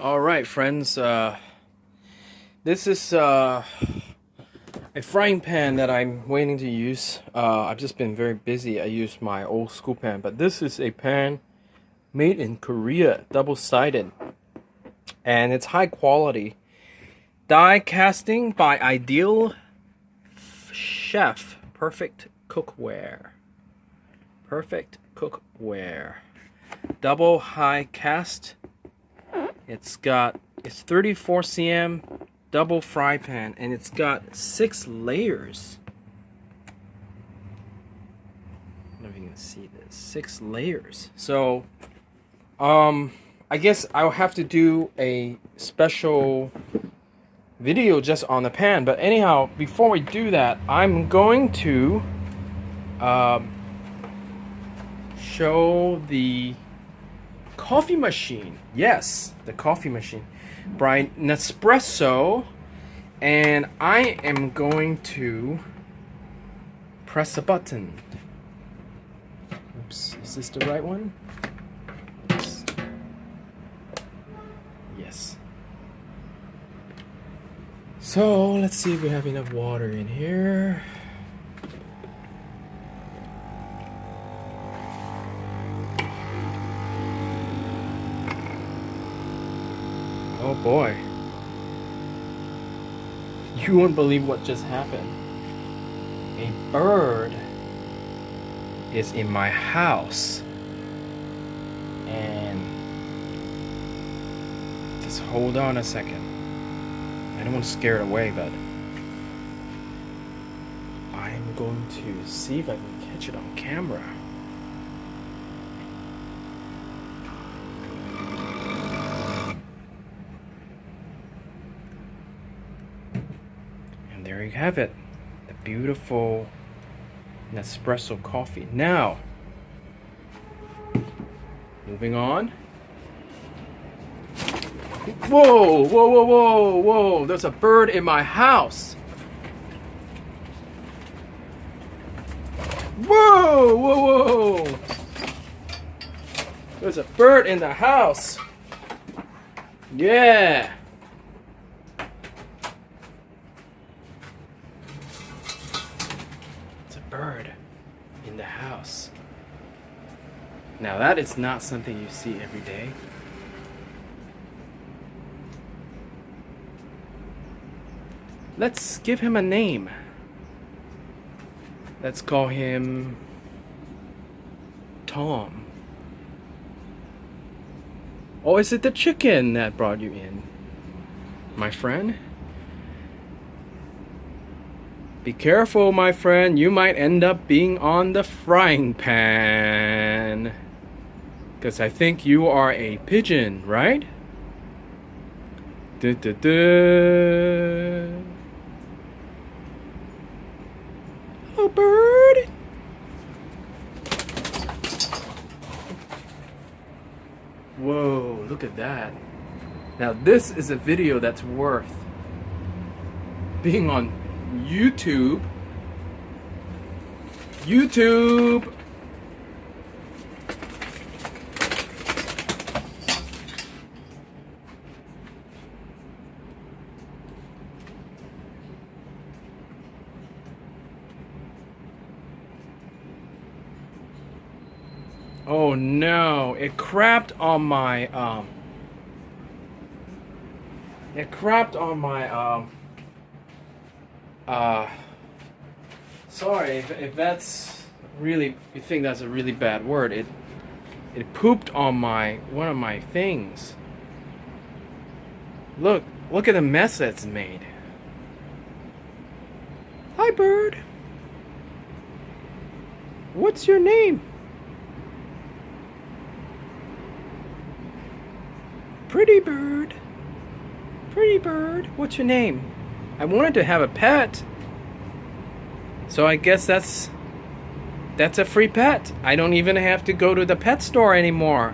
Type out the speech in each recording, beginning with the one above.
All right, friends. This is a frying pan that I'm waiting to use. I've just been very busy. I used my old school pan, but this is a pan made in Korea, double-sided, and it's high quality. Die casting by Ideal Chef. Perfect cookware. Perfect cookware. Double high cast. It's 34 cm double fry pan, and it's got 6 layers. I don't know if you can see this. 6 layers. So I guess I'll have to do a special video just on the pan. But anyhow, before we do that, I'm going to show the coffee machine. Yes, the coffee machine by Nespresso, and I am going to press a button. Oops, is this the right one? Yes. So let's see if we have enough water in here. Oh boy. You won't believe what just happened. A bird is in my house. And just hold on a second. I don't want to scare it away, but I'm going to see if I can catch it on camera. There you have it, the beautiful Nespresso coffee. Now, moving on. Whoa, whoa, whoa, whoa, whoa, there's a bird in my house. Whoa, whoa, whoa. There's a bird in the house. Yeah. Bird in the house. Now that is not something you see every day. Let's give him a name. Let's call him Tom. Or is it the chicken that brought you in, my friend? Be careful, my friend. You might end up being on the frying pan. Because I think you are a pigeon, right? Duh, duh, duh. Hello, bird. Whoa, look at that. Now this is a video that's worth being on YouTube. Oh no, it crapped on my sorry if that's really, you think that's a really bad word. It pooped on one of my things. Look at the mess that's made. Hi, bird. What's your name? Pretty bird. Pretty bird. What's your name? I wanted to have a pet. So I guess that's a free pet. I don't even have to go to the pet store anymore.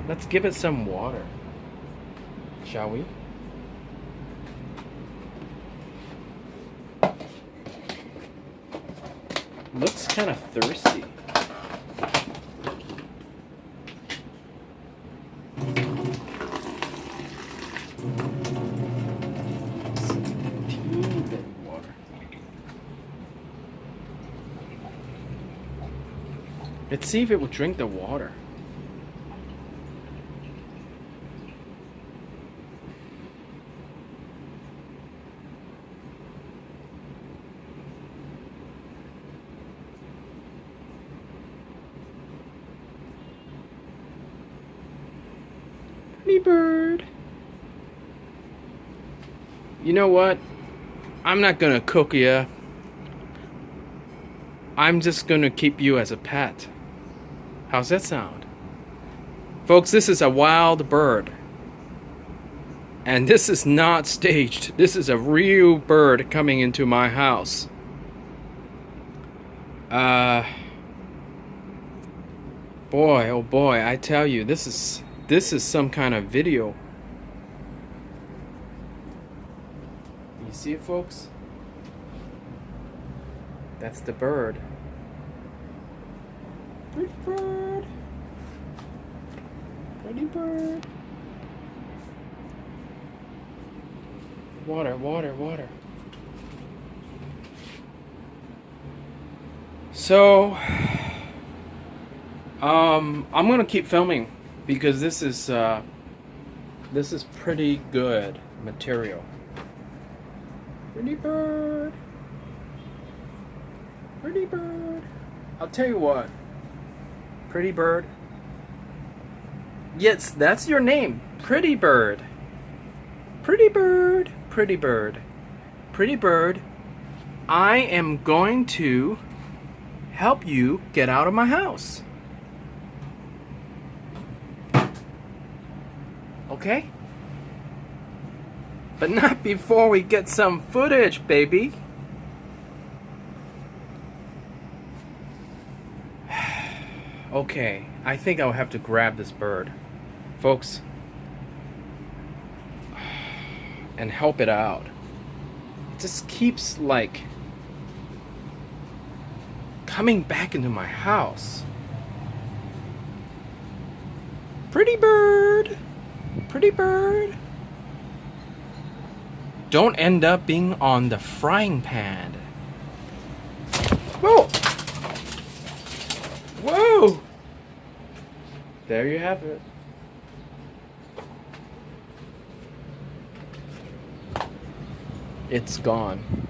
Let's give it some water. Shall we? Looks kind of thirsty. Let's see if it will drink the water. Pretty bird. You know what? I'm not gonna cook you. I'm just gonna keep you as a pet. How's that sound? Folks, this is a wild bird. And this is not staged. This is a real bird coming into my house. Boy, oh boy, I tell you, this is some kind of video. You see it, folks? That's the bird. Pretty bird. Pretty bird. Water, water, water. So, I'm gonna keep filming because this is pretty good material. Pretty bird. Pretty bird. I'll tell you what. Pretty bird. Yes, that's your name. Pretty bird. Pretty bird. Pretty bird. Pretty bird. I am going to help you get out of my house. Okay? But not before we get some footage, baby. Okay, I think I'll have to grab this bird, folks, and help it out. It just keeps like coming back into my house. Pretty bird, pretty bird. Don't end up being on the frying pan. Whoa! Whoa! There you have it. It's gone.